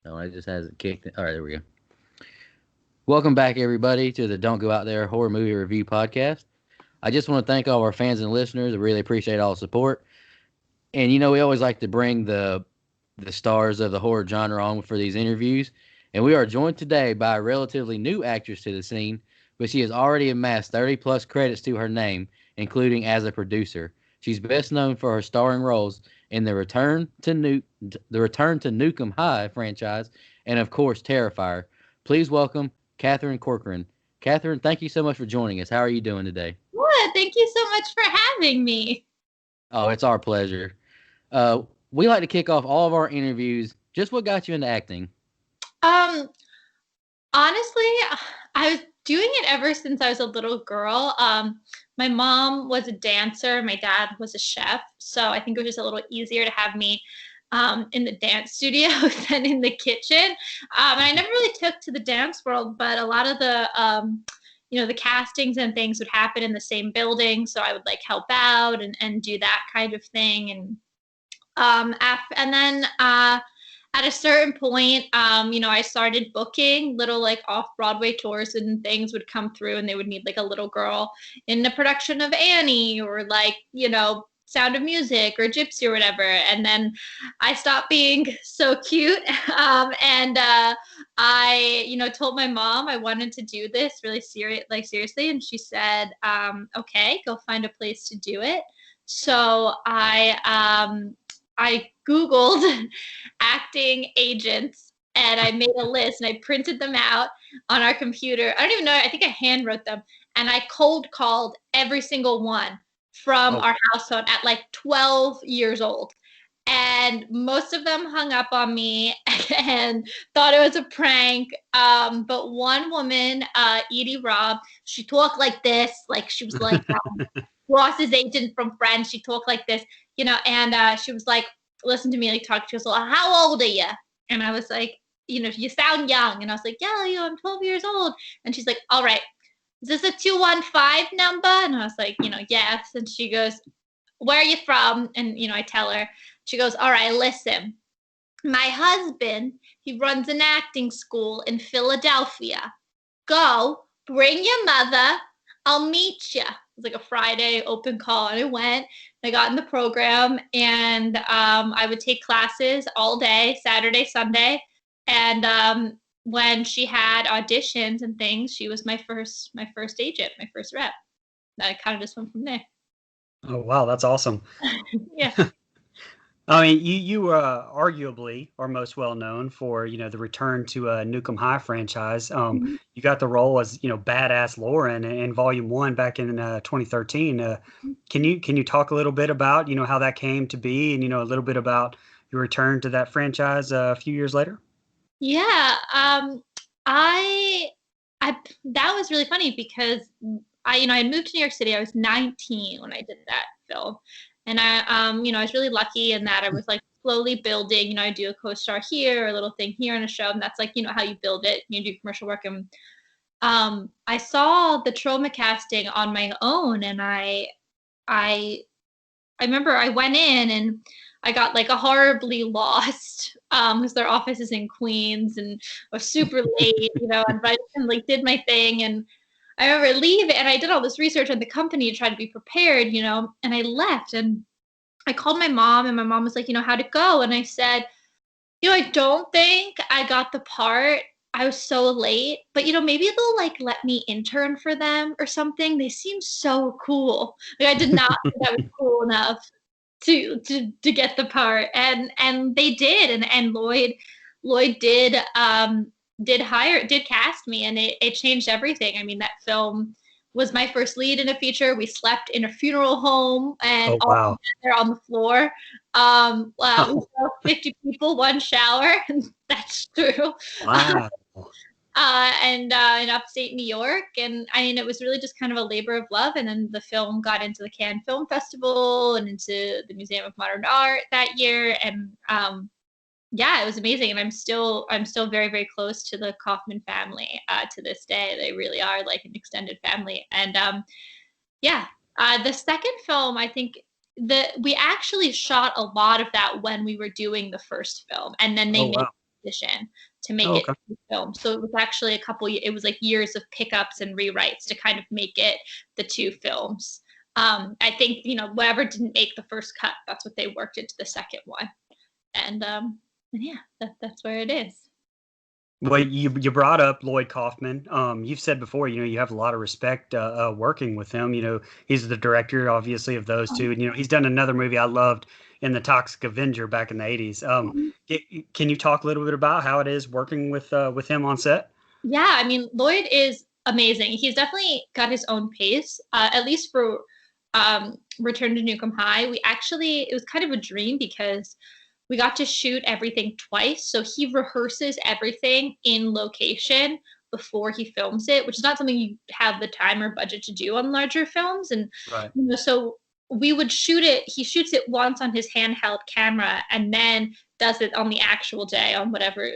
No, it just hasn't kicked it. All right, there we go. Welcome back, everybody, to the Don't Go Out There Horror Movie Review Podcast. I just want to thank all our fans and listeners. I really appreciate all the support. And we always like to bring the stars of the horror genre on for these interviews. And we are joined today by a relatively new actress to the scene, but she has already amassed 30 plus credits to her name, including as a producer. She's best known for her starring roles in the Return to Nukem High franchise, and of course Terrifier. Please welcome Catherine Corcoran. Catherine, thank you so much for joining us. How are you doing today? What? Thank you so much for having me. Oh, it's our pleasure. We like to kick off all of our interviews. Just what got you into acting? Um, Honestly, I was doing it ever since I was a little girl. My mom was a dancer, my dad was a chef, so I think it was just a little easier to have me in the dance studio than in the kitchen. And I never really took to the dance world, but a lot of the castings and things would happen in the same building, so I would like help out and do that kind of thing. And then at a certain point, I started booking little like off Broadway tours, and things would come through and they would need like a little girl in the production of Annie or like, Sound of Music or Gypsy or whatever. And then I stopped being so cute. And I, told my mom I wanted to do this really seriously. And she said, okay, go find a place to do it. So I Googled acting agents and I made a list and I printed them out on our computer. I don't even know, I think I hand wrote them. And I cold called every single one from Oh, our house phone at like 12 years old. And most of them hung up on me and thought it was a prank. But one woman, Edie Robb, she talked like this, like she was like Ross's agent from Friends. She talked like this, and she was like, listen to me, like talk. She was like, how old are you? And I was like, you sound young. And I was like, yeah, I'm 12 years old. And she's like, all right, is this a 215 number? And I was like, yes. And she goes, where are you from? And, I tell her, she goes, all right, listen, my husband, he runs an acting school in Philadelphia. Go, bring your mother, I'll meet you. It was like a Friday open call, and I went. I got in the program, and I would take classes all day, Saturday, Sunday, and when she had auditions and things, she was my first agent, my first rep. I kind of just went from there. Oh wow, that's awesome. Yeah. I mean, you arguably are most well known for the return to Nukem High franchise. You got the role as badass Lauren in Volume One back in 2013. Can you talk a little bit about how that came to be, and a little bit about your return to that franchise a few years later? Yeah. I I that was really funny because I moved to New York City. I was 19 when I did that film, and I was really lucky in that I was like slowly building. I do a co-star here, a little thing here in a show, and that's like how you build it. You do commercial work, and I saw the trauma casting on my own, and I I remember I went in and I got like a horribly lost because their office is in Queens and I was super late, and like did my thing. And I remember leaving and I did all this research on the company to try to be prepared, and I left and I called my mom and my mom was like, how'd it go? And I said, I don't think I got the part. I was so late, but maybe they'll like let me intern for them or something. They seem so cool. Like I did not think I was cool enough to get the part, and they did, and Lloyd did cast me, and it changed everything. I mean, that film was my first lead in a feature. We slept in a funeral home and Oh all wow. there on the floor. We saw 50 people, one shower. That's true. Wow. And in upstate New York. And I mean, it was really just kind of a labor of love. And then the film got into the Cannes Film Festival and into the Museum of Modern Art that year. And yeah, it was amazing. And I'm still very, very close to the Kaufman family to this day. They really are like an extended family. And yeah, the second film, I think we actually shot a lot of that when we were doing the first film, and then they Oh made wow. decision to make Oh, it okay. film. So it was actually it was like years of pickups and rewrites to kind of make it the 2 films. I think, whatever didn't make the first cut, that's what they worked into the second one. And yeah, that's where it is. Well, you brought up Lloyd Kaufman. You've said before, you have a lot of respect working with him. He's the director, obviously, of those two, and he's done another movie I loved in The Toxic Avenger back in the '80s. Can you talk a little bit about how it is working with him on set? Yeah, I mean, Lloyd is amazing. He's definitely got his own pace, at least for Return to Nukem High. It was kind of a dream because we got to shoot everything twice. So he rehearses everything in location before he films it, which is not something you have the time or budget to do on larger films. And Right. So we would shoot it. He shoots it once on his handheld camera and then does it on the actual day on whatever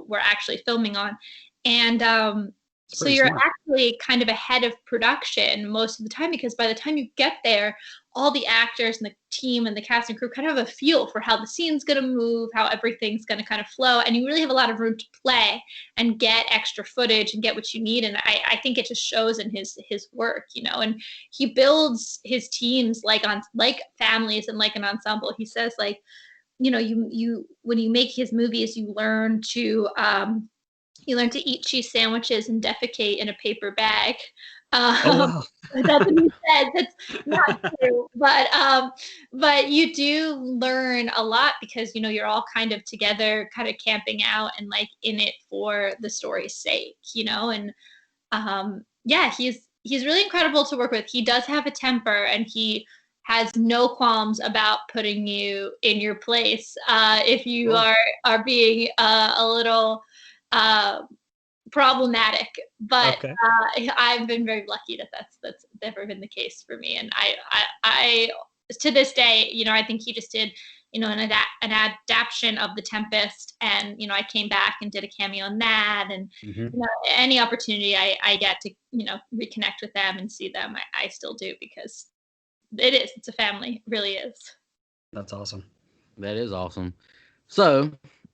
we're actually filming on. And so you're smart. actually kind of ahead of production most of the time, because by the time you get there, all the actors and the team and the cast and crew kind of have a feel for how the scene's going to move, how everything's going to kind of flow. And you really have a lot of room to play and get extra footage and get what you need. And I think it just shows in his work, and he builds his teams like families and like an ensemble. He says, like, you when you make his movies, you learn to eat cheese sandwiches and defecate in a paper bag. Wow. That's what he said. That's not true, but you do learn a lot because you're all kind of together, kind of camping out and like in it for the story's sake, and yeah, he's really incredible to work with. He does have a temper, and he has no qualms about putting you in your place if you are being a little problematic, but Okay. I've been very lucky that that's never been the case for me. And I to this day, I think he just did, an adaptation of The Tempest, and I came back and did a cameo in that, and any opportunity I get to reconnect with them and see them, I still do, because it's a family, it really is. That's awesome. That is awesome. So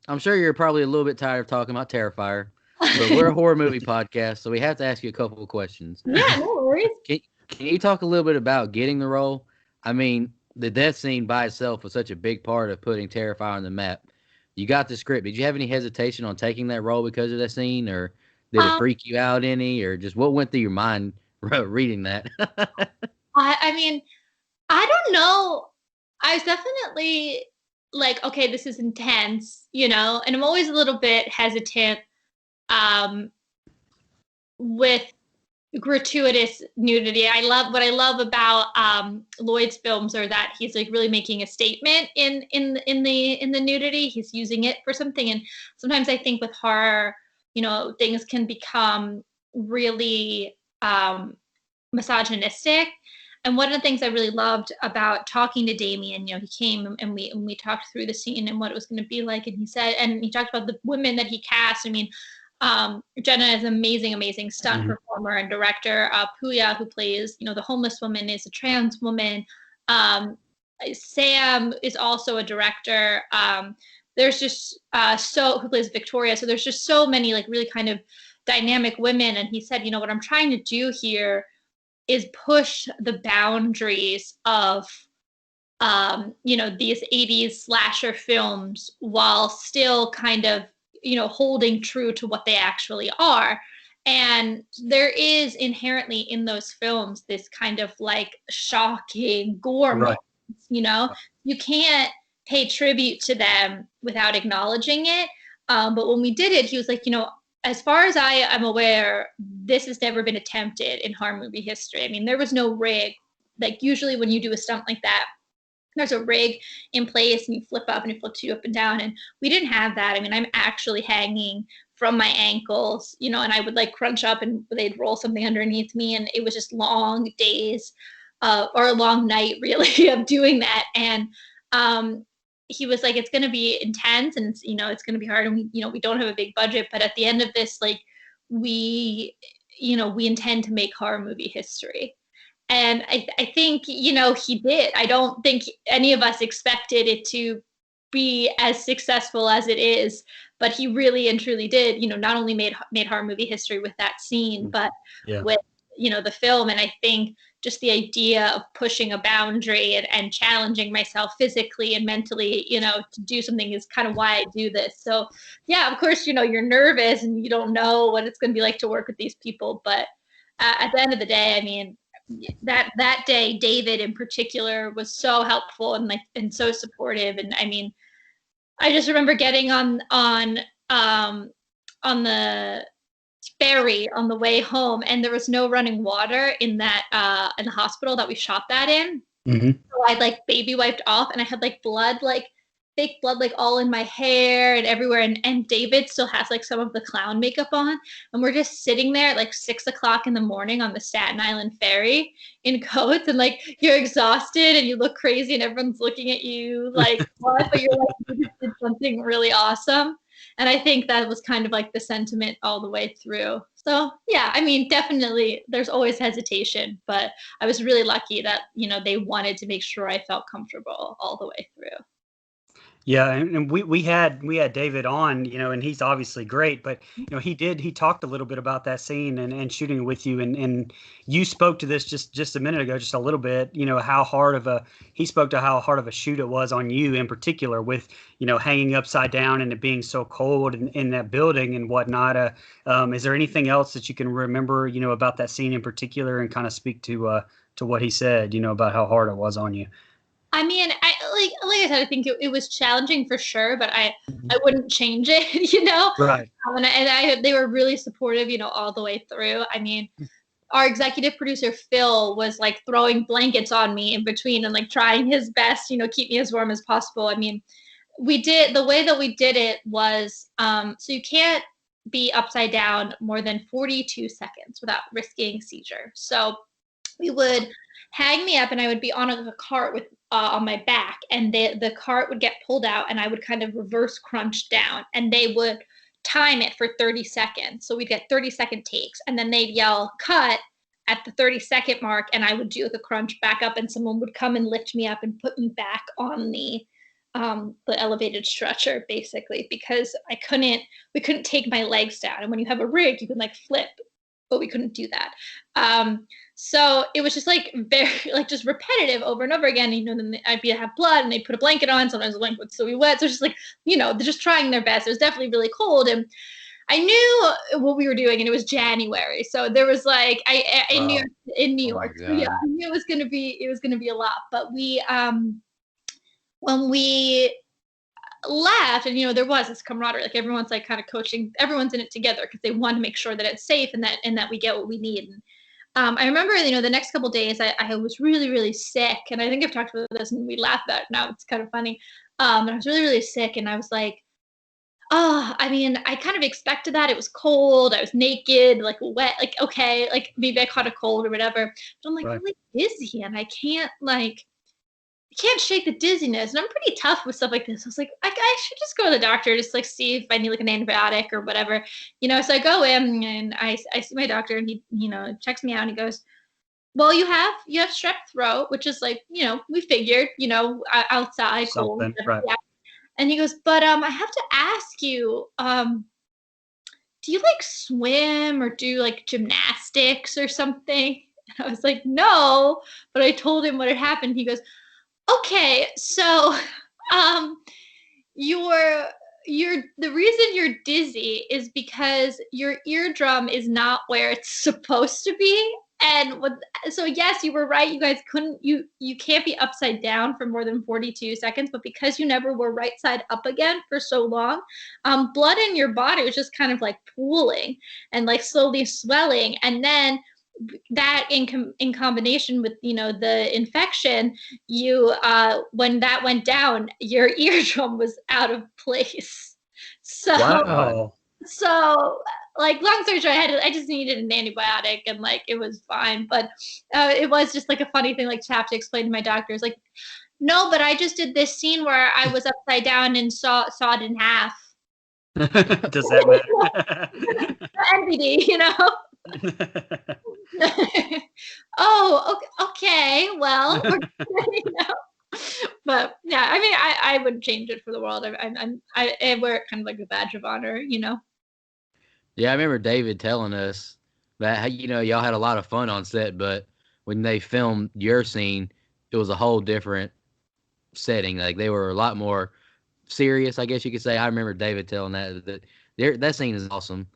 I'm sure you're probably a little bit tired of talking about Terrifier, but we're a horror movie podcast, so we have to ask you a couple of questions. Yeah, no worries. Can you talk a little bit about getting the role? I mean, the death scene by itself was such a big part of putting Terrifier on the map. You got the script. Did you have any hesitation on taking that role because of that scene, or did it freak you out any, or just what went through your mind reading that? I mean, I don't know. I was definitely like, okay, this is intense, and I'm always a little bit hesitant with gratuitous nudity. What I love about Lloyd's films are that he's like really making a statement in the nudity. He's using it for something. And sometimes I think with horror, things can become really misogynistic. And one of the things I really loved about talking to Damien, he came and we talked through the scene and what it was going to be like. And he talked about the women that he cast. I mean, Jenna is an amazing stunt performer and director. Puya, who plays, the homeless woman, is a trans woman. Sam is also a director. There's just who plays Victoria. So there's just so many like really kind of dynamic women. And he said, what I'm trying to do here is push the boundaries of these 80s slasher films while still kind of holding true to what they actually are. And there is inherently in those films this kind of like shocking gore moments, you can't pay tribute to them without acknowledging it. But when we did it, he was like, as far as I am aware, this has never been attempted in horror movie history. I mean, there was no rig. Like usually when you do a stunt like that, there's a rig in place and you flip up and it flips you up and down. And we didn't have that. I mean, I'm actually hanging from my ankles, and I would like crunch up and they'd roll something underneath me. And it was just long days or a long night really of doing that. And he was like, it's going to be intense and it's going to be hard. And we don't have a big budget, but at the end of this, like we intend to make horror movie history. And I think, he did. I don't think any of us expected it to be as successful as it is. But he really and truly did, not only made horror movie history with that scene, but with, the film. And I think just the idea of pushing a boundary and challenging myself physically and mentally, to do something is kind of why I do this. So yeah, of course, you're nervous and you don't know what it's going to be like to work with these people. But at the end of the day, I mean, that day, David in particular was so helpful and so supportive. And I mean, I just remember getting on the ferry on the way home, and there was no running water in the hospital that we shot that in. Mm-hmm. So I baby wiped off, and I had blood, fake blood, all in my hair and everywhere. And David still has some of the clown makeup on, and we're just sitting there at 6 o'clock in the morning on the Staten Island ferry in coats, and you're exhausted and you look crazy and everyone's looking at you what, but you're you just did something really awesome. And I think that was kind of the sentiment all the way through. So yeah, I mean, definitely there's always hesitation, but I was really lucky that, they wanted to make sure I felt comfortable all the way through. Yeah, and we had David on, and he's obviously great, but he talked a little bit about that scene and shooting with you, and you spoke to this just a minute ago, just a little bit, he spoke to how hard of a shoot it was on you in particular, with hanging upside down and it being so cold in that building and whatnot. Is there anything else that you can remember about that scene in particular, and kind of speak to what he said about how hard it was on you? I mean, like I said, I think it was challenging for sure, but I wouldn't change it, Right. And they were really supportive, all the way through. I mean, our executive producer, Phil, was throwing blankets on me in between and trying his best, keep me as warm as possible. I mean, the way that we did it was, so you can't be upside down more than 42 seconds without risking seizure. So we would hang me up, and I would be on a cart with on my back, and the cart would get pulled out, and I would kind of reverse crunch down, and they would time it for 30 seconds. So we'd get 30-second takes, and then they'd yell cut at the 30-second mark, and I would do the crunch back up, and someone would come and lift me up and put me back on the elevated stretcher, basically, because we couldn't take my legs down. And when you have a rig, you can flip, but we couldn't do that. So it was just very just repetitive over and over again. Then I'd have blood, and they'd put a blanket on. Sometimes the blanket would still be wet. So it's just they're just trying their best. It was definitely really cold, and I knew what we were doing, and it was January. So there was in New York. So yeah, I knew it was gonna be a lot. But we when we left, and there was this camaraderie, everyone's kind of coaching, everyone's in it together because they want to make sure that it's safe and that we get what we need. And I remember, the next couple of days I was really, really sick, and I think I've talked about this and we laugh about it now. It's kind of funny. And I was really, really sick, and I was I mean, I kind of expected that. It was cold, I was naked, wet, okay, maybe I caught a cold or whatever, but I'm Right. really dizzy, and I can't shake the dizziness, and I'm pretty tough with stuff like this. I was I should just go to the doctor, just see if I need an antibiotic or whatever, So I go in, and I see my doctor, and he, checks me out, and he goes, well, you have strep throat, which is we figured, outside cold. Right. Yeah. And he goes, but I have to ask you, do you swim or do gymnastics or something? And I was no, but I told him what had happened. He goes, okay, so the reason you're dizzy is because your eardrum is not where it's supposed to be. And so yes, you were right. You guys you can't be upside down for more than 42 seconds, but because you never were right side up again for so long, blood in your body was just kind of pooling and slowly swelling. And then that in combination with the infection, when that went down, your eardrum was out of place. So Wow. Long story short, I just needed an antibiotic, and it was fine. But it was just a funny thing to have to explain to my doctors, no, but I just did this scene where I was upside down and saw it in half. Does that matter? NBD, Oh, okay. Well, But yeah, I mean, I wouldn't change it for the world. I wear it kind of like a badge of honor, you know. Yeah, I remember David telling us that y'all had a lot of fun on set, but when they filmed your scene, it was a whole different setting. Like they were a lot more serious, I guess you could say. I remember David telling that scene is awesome.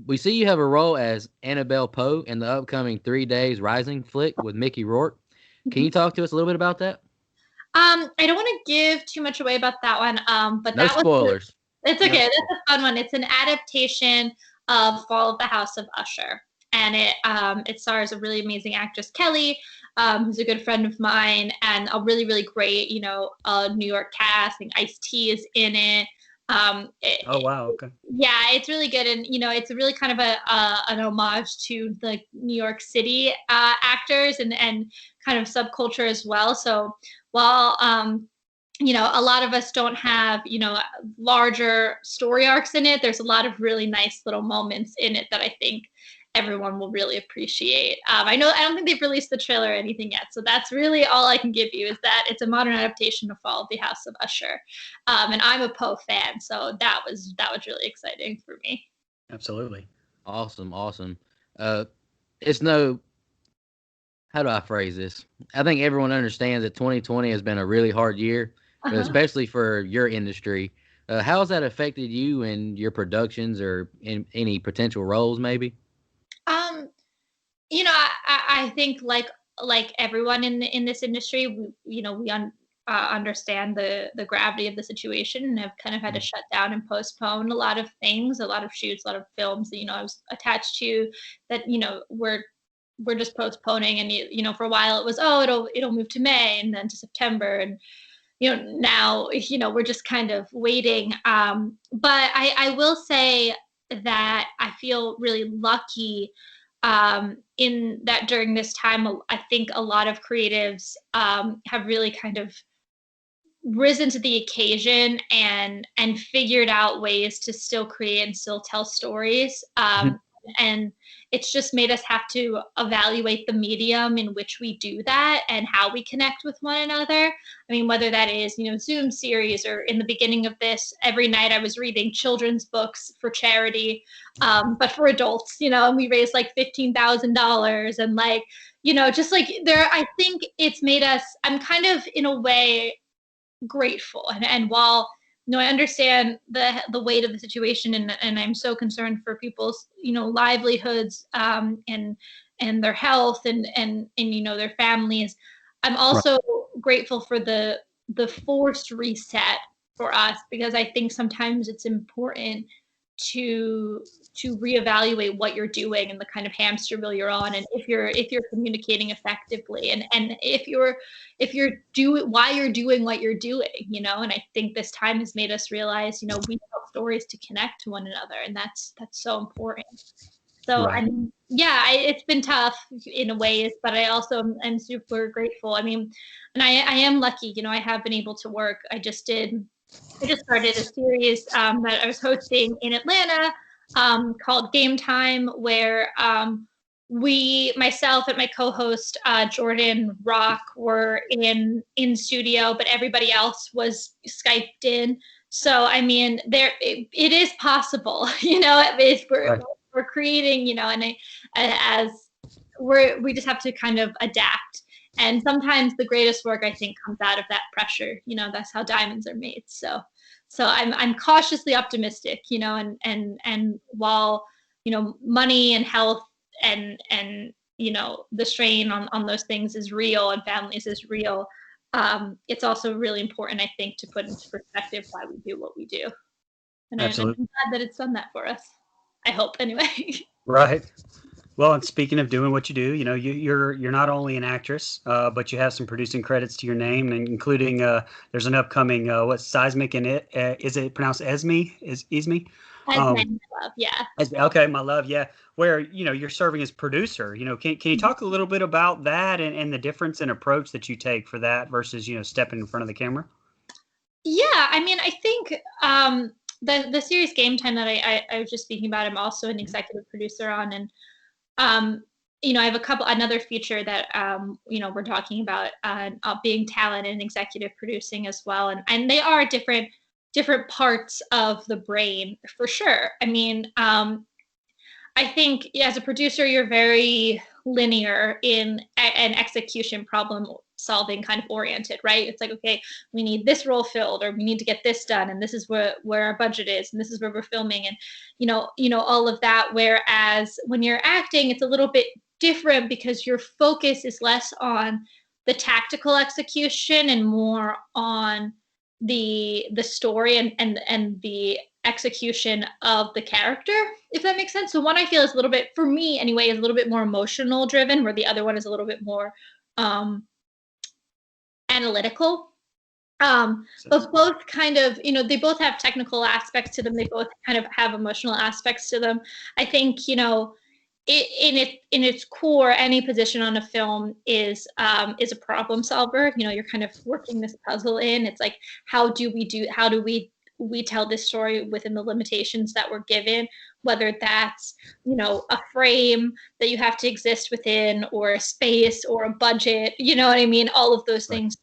We see you have a role as Annabelle Poe in the upcoming 3 Days Rising flick with Mickey Rourke. Can you talk to us a little bit about that? I don't want to give too much away about that one. But No that was spoilers. it's okay. That's a fun one. It's an adaptation of Fall of the House of Usher, and it stars a really amazing actress, Kelly, who's a good friend of mine, and a really really great New York cast. I think Ice-T is in it. Oh wow, okay. Yeah, it's really good, and it's really kind of an homage to the New York City actors and kind of subculture as well. So while a lot of us don't have larger story arcs in it, there's a lot of really nice little moments in it that I think everyone will really appreciate. I don't think they've released the trailer or anything yet, so that's really all I can give you, is that it's a modern adaptation of Fall of the House of Usher, and I'm a Poe fan, so that was really exciting for me. Absolutely. Awesome. It's no, how do I phrase this? I think everyone understands that 2020 has been a really hard year, but especially for your industry. How has that affected you and your productions or in any potential roles, maybe? Um, I think like everyone in this industry, we understand the gravity of the situation and have kind of had to shut down and postpone a lot of things, a lot of shoots, a lot of films that I was attached to that we're just postponing. And for a while it was, oh, it'll move to May and then to September, and now we're just kind of waiting. But I will say that I feel really lucky in that during this time, I think a lot of creatives have really kind of risen to the occasion and figured out ways to still create and still tell stories. And it's just made us have to evaluate the medium in which we do that and how we connect with one another. I mean, whether that is, Zoom series, or in the beginning of this, every night I was reading children's books for charity, but for adults, and we raised like $15,000, and just like there, I think it's made us, I'm kind of in a way grateful. And while I understand the weight of the situation, and I'm so concerned for people's livelihoods, and their health and their families, I'm also grateful for the forced reset for us, because I think sometimes it's important to reevaluate what you're doing and the kind of hamster wheel you're on, and if you're communicating effectively, and if you're doing why you're doing what you're doing, and I think this time has made us realize, we tell stories to connect to one another, and that's so important. So Right. I mean, yeah, it's been tough in a ways, but I also am super grateful. I mean, and I am lucky, I have been able to work. I just started a series that I was hosting in Atlanta, called Game Time, where myself and my co-host Jordan Rock, were in studio, but everybody else was Skyped in. So I mean, it is possible, we're creating, and as we just have to kind of adapt. And sometimes the greatest work, I think, comes out of that pressure. That's how diamonds are made. So I'm cautiously optimistic, and while, money and health and the strain on those things is real, and families is real, it's also really important, I think, to put into perspective why we do what we do. And I'm glad that it's done that for us. I hope, anyway. Right. Well, and speaking of doing what you do, you're not only an actress, but you have some producing credits to your name, and including there's an upcoming Seismic in it. Is it pronounced Esme? Esme? My love, yeah. Okay, my love, yeah. Where you're serving as producer. Can you talk a little bit about that and the difference in approach that you take for that versus stepping in front of the camera? Yeah, I mean, I think the series Game Time that I was just speaking about, I'm also an executive producer on, and I have another feature that, we're talking about, being talent and executive producing as well. And they are different parts of the brain for sure. I mean, I think as a producer, you're very linear in an execution, problem solving kind of oriented, right? It's like, okay, we need this role filled, or we need to get this done, and this is where our budget is, and this is where we're filming, and all of that. Whereas when you're acting, it's a little bit different because your focus is less on the tactical execution and more on the story and the execution of the character, if that makes sense. So one, I feel, is a little bit, for me anyway, is a little bit more emotional driven, where the other one is a little bit more analytical. But both kind of, they both have technical aspects to them. They both kind of have emotional aspects to them. I think, in its core, any position on a film is a problem solver. You're kind of working this puzzle in. It's like, how do we tell this story within the limitations that we're given, whether that's, a frame that you have to exist within, or a space, or a budget, you know what I mean? All of those things.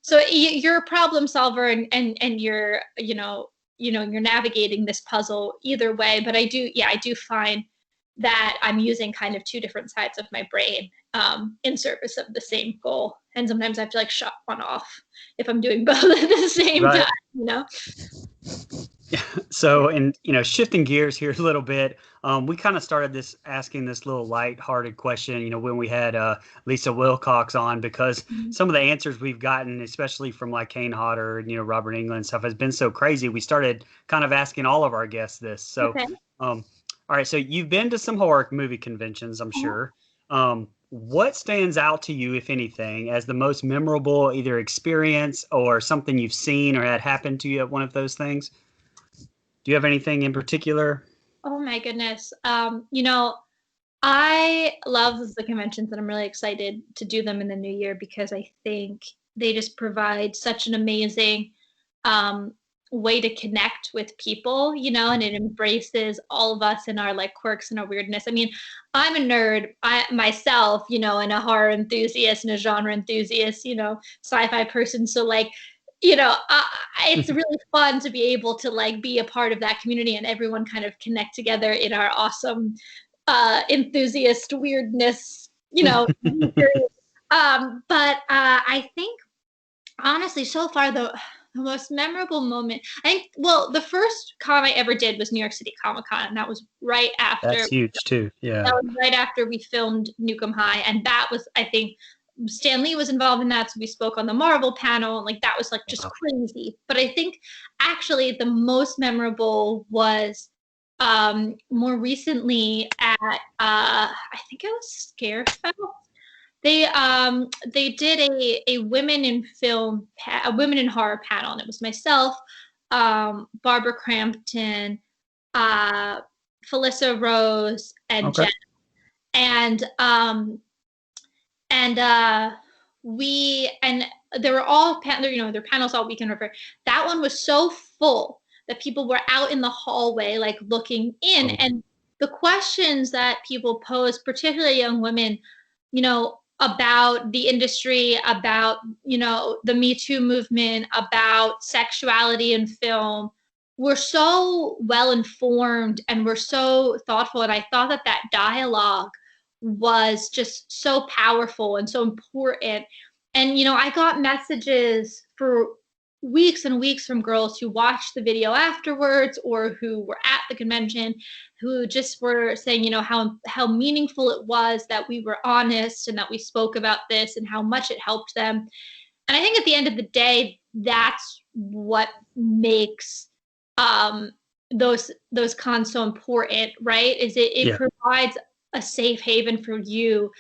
So you're a problem solver, and you're, you're navigating this puzzle either way. But I do find that I'm using kind of two different sides of my brain in service of the same goal. And sometimes I have to like shut one off if I'm doing both at the same time, So, and shifting gears here a little bit, we kind of started asking this little light-hearted question, when we had Lisa Wilcox on, because some of the answers we've gotten, especially from like Kane Hodder and Robert Englund and stuff, has been so crazy. We started kind of asking all of our guests this. So, all right, so you've been to some horror movie conventions, I'm sure. What stands out to you, if anything, as the most memorable either experience or something you've seen or had happen to you at one of those things? Do you have anything in particular? Oh my goodness. I love the conventions, and I'm really excited to do them in the new year, because I think they just provide such an amazing way to connect with people, and it embraces all of us and our like quirks and our weirdness. I mean, I'm a nerd myself, and a horror enthusiast and a genre enthusiast, sci-fi person. So like, it's really fun to be able to like be a part of that community, and everyone kind of connect together in our awesome enthusiast weirdness, but I think honestly, so far the most memorable moment, I think, well, the first con I ever did was New York City Comic Con, and that was right after. That's huge too. Yeah. That was right after we filmed Nuke High, and that was, I think, Stan Lee was involved in that, so we spoke on the Marvel panel, and like that was like just crazy. But I think actually the most memorable was more recently at I think it was Scarefest. They did a women in film, a women in horror panel, and it was myself, Barbara Crampton, Felissa Rose, and Jen. And they were all their panels all weekend. That one was so full that people were out in the hallway like looking in, and the questions that people posed, particularly young women, about the industry, about the Me Too movement, about sexuality in film, were so well informed and were so thoughtful. And I thought that dialogue was just so powerful and so important. And I got messages for weeks and weeks from girls who watched the video afterwards, or who were at the convention, who just were saying, how meaningful it was that we were honest and that we spoke about this, and how much it helped them. And I think at the end of the day, that's what makes those cons so important, right? Is it provides a safe haven for you,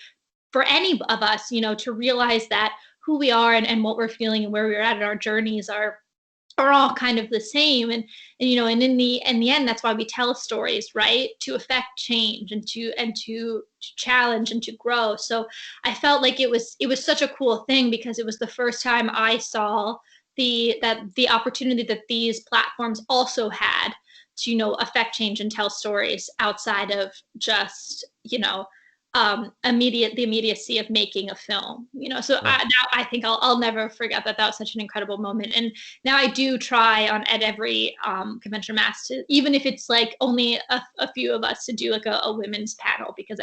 for any of us, to realize that who we are and what we're feeling and where we're at in our journeys are all kind of the same. And in the end, that's why we tell stories, right? To affect change and to challenge and to grow. So I felt like it was such a cool thing, because it was the first time I saw the opportunity that these platforms also had to affect change and tell stories outside of just the immediacy of making a film, so now I think I'll never forget that was such an incredible moment. And now I do try at every convention mass to, even if it's like only a few of us, to do like a women's panel, because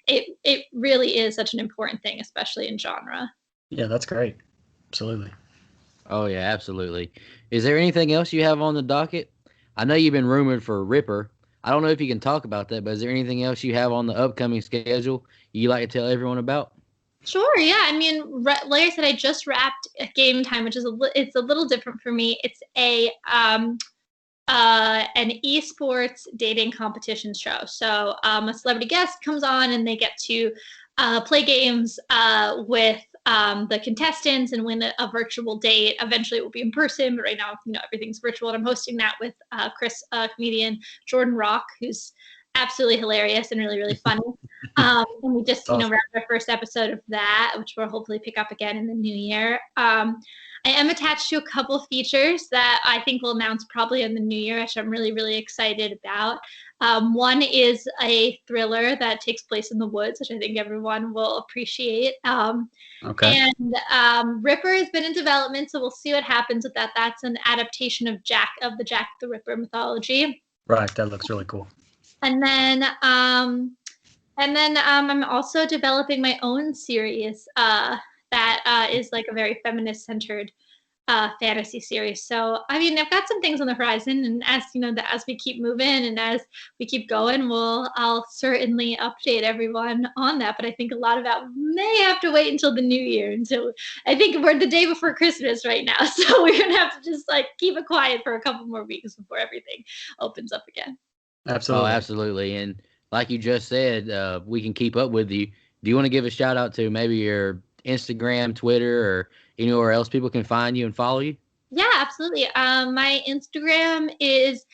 it really is such an important thing, especially in genre. Yeah, that's great. Absolutely. Oh yeah, absolutely. Is there anything else you have on the docket? I know you've been rumored for Ripper. I don't know if you can talk about that, but is there anything else you have on the upcoming schedule you'd like to tell everyone about? Sure. Yeah. I mean, like I said, I just wrapped Game Time, which is it's a little different for me. It's an esports dating competition show. So a celebrity guest comes on and they get to play games with the contestants and win a virtual date. Eventually it will be in person, but right now, everything's virtual. And I'm hosting that with comedian Jordan Rock, who's absolutely hilarious and really, really funny. And we just, wrapped our first episode of that, which we'll hopefully pick up again in the new year. I am attached to a couple features that I think we'll announce probably in the new year, which I'm really, really excited about. One is a thriller that takes place in the woods, which I think everyone will appreciate. Okay. And Ripper has been in development, so we'll see what happens with that. That's an adaptation of the Jack the Ripper mythology. Right, that looks really cool. And then I'm also developing my own series that is like a very feminist-centered fantasy series. So, I mean, I've got some things on the horizon, and as as we keep moving and as we keep going, I'll certainly update everyone on that. But I think a lot of that may have to wait until the new year. Until I think we're the day before Christmas right now, so we're gonna have to just like keep it quiet for a couple more weeks before everything opens up again. Absolutely. Oh, absolutely. And like you just said, we can keep up with you. Do you want to give a shout out to maybe your Instagram, Twitter, or anywhere else people can find you and follow you? Yeah, absolutely. My Instagram is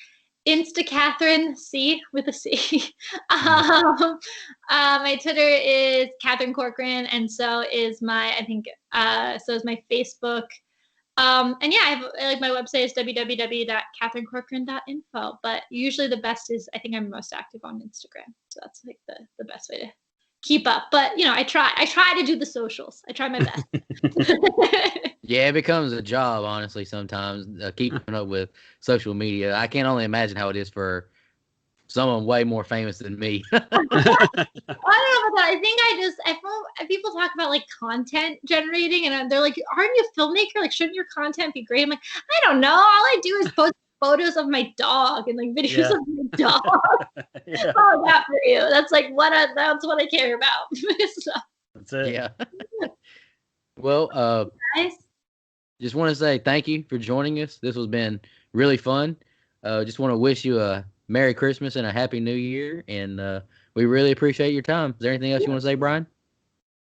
Catherine C with a C. My Twitter is Catherine Corcoran, and so is my Facebook. And yeah, my website is www.catherinecorcoran.info. But usually the best is, I think I'm most active on Instagram, so that's like the best way to keep up. But I try to do the socials. I try my best. Yeah, it becomes a job, honestly, sometimes keeping up with social media. I can only imagine how it is for someone way more famous than me. I don't know about that. I think people talk about like content generating, and they're like, aren't you a filmmaker? Like, shouldn't your content be great? I'm like, I don't know. All I do is post photos of my dog and like videos of my dog. Yeah. Oh, that for you. That's like that's what I care about. So, That's it. Yeah. Well, guys. Just want to say thank you for joining us. This has been really fun. Just want to wish you a Merry Christmas and a Happy New Year, and we really appreciate your time. Is there anything else you want to say, Brian?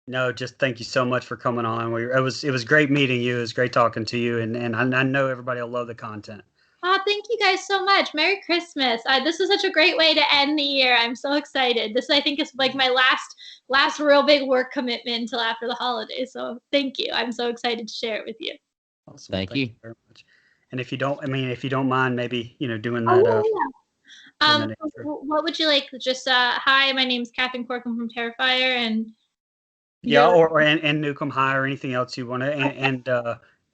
No, just thank you so much for coming on. It was great meeting you. It was great talking to you, and I know everybody will love the content. Oh, thank you guys so much. Merry Christmas. This is such a great way to end the year. I'm so excited. This, I think, is like my last real big work commitment until after the holidays. So thank you. I'm so excited to share it with you. Awesome. Thank you very much. And if you don't mind, maybe doing that. What would you like? Just hi, my name's Catherine Corcoran from Terrifier, and and Nuke 'em High or anything else you want to,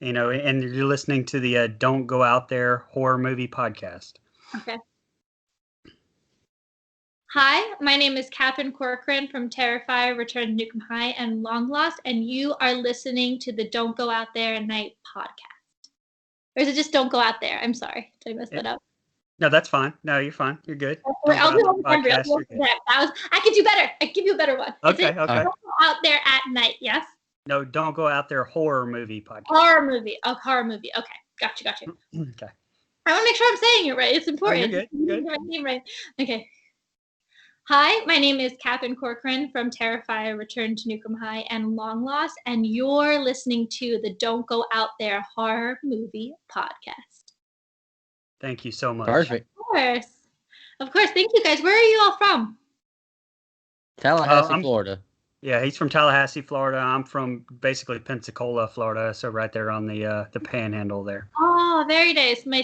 and you're listening to the Don't Go Out There horror movie podcast. Okay. Hi, my name is Catherine Corcoran from Terrifier, Return to Nuke 'em High, and Long Lost, and you are listening to the Don't Go Out There at Night podcast. Or is it just Don't Go Out There? I'm sorry. Did I mess that up? No, that's fine. No, you're fine. You're good. I could do better. I give you a better one. Okay. Don't Go Out There at Night, yes? No, Don't Go Out There horror movie podcast. Horror movie. Okay. Got you. Okay. I want to make sure I'm saying it right. It's important. Oh, you're good. My name right. Okay. Hi, my name is Catherine Corcoran from Terrifier, Return to Nuke 'em High, and Long Lost, and you're listening to the Don't Go Out There horror movie podcast. Thank you so much. Perfect. Of course. Thank you, guys. Where are you all from? Tallahassee, Florida. Yeah, he's from Tallahassee, Florida. I'm from basically Pensacola, Florida, so right there on the Panhandle there. Oh, very nice. My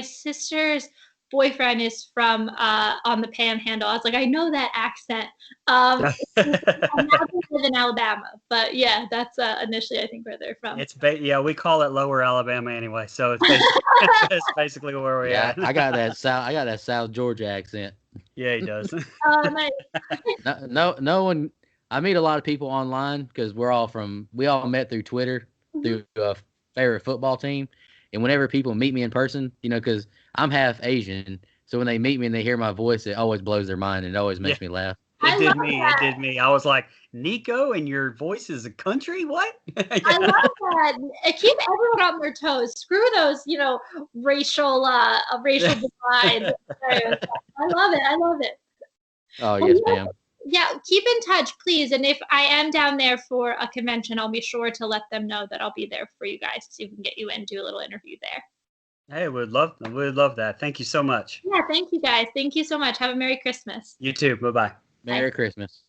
sister's boyfriend is from on the Panhandle. I was like, I know that accent. I now live in Alabama, but yeah, that's initially I think where they're from. Yeah, we call it Lower Alabama anyway, so it's basically where we're at. I got that South Georgia accent. Yeah, he does. Nice. No one. I meet a lot of people online because we all met through Twitter through a favorite football team, and whenever people meet me in person, because I'm half Asian, so when they meet me and they hear my voice, it always blows their mind and it always makes me laugh. It did me. I was like, Nico, and your voice is a country? What? I love that. Keep everyone on their toes. Screw those, racial divides. I love it. Oh, yes, ma'am. Yeah, keep in touch, please. And if I am down there for a convention, I'll be sure to let them know that I'll be there for you guys so we can get you in and do a little interview there. Hey, we'd love that. Thank you so much. Yeah, thank you guys. Thank you so much. Have a Merry Christmas. You too. Bye-bye. Merry Christmas.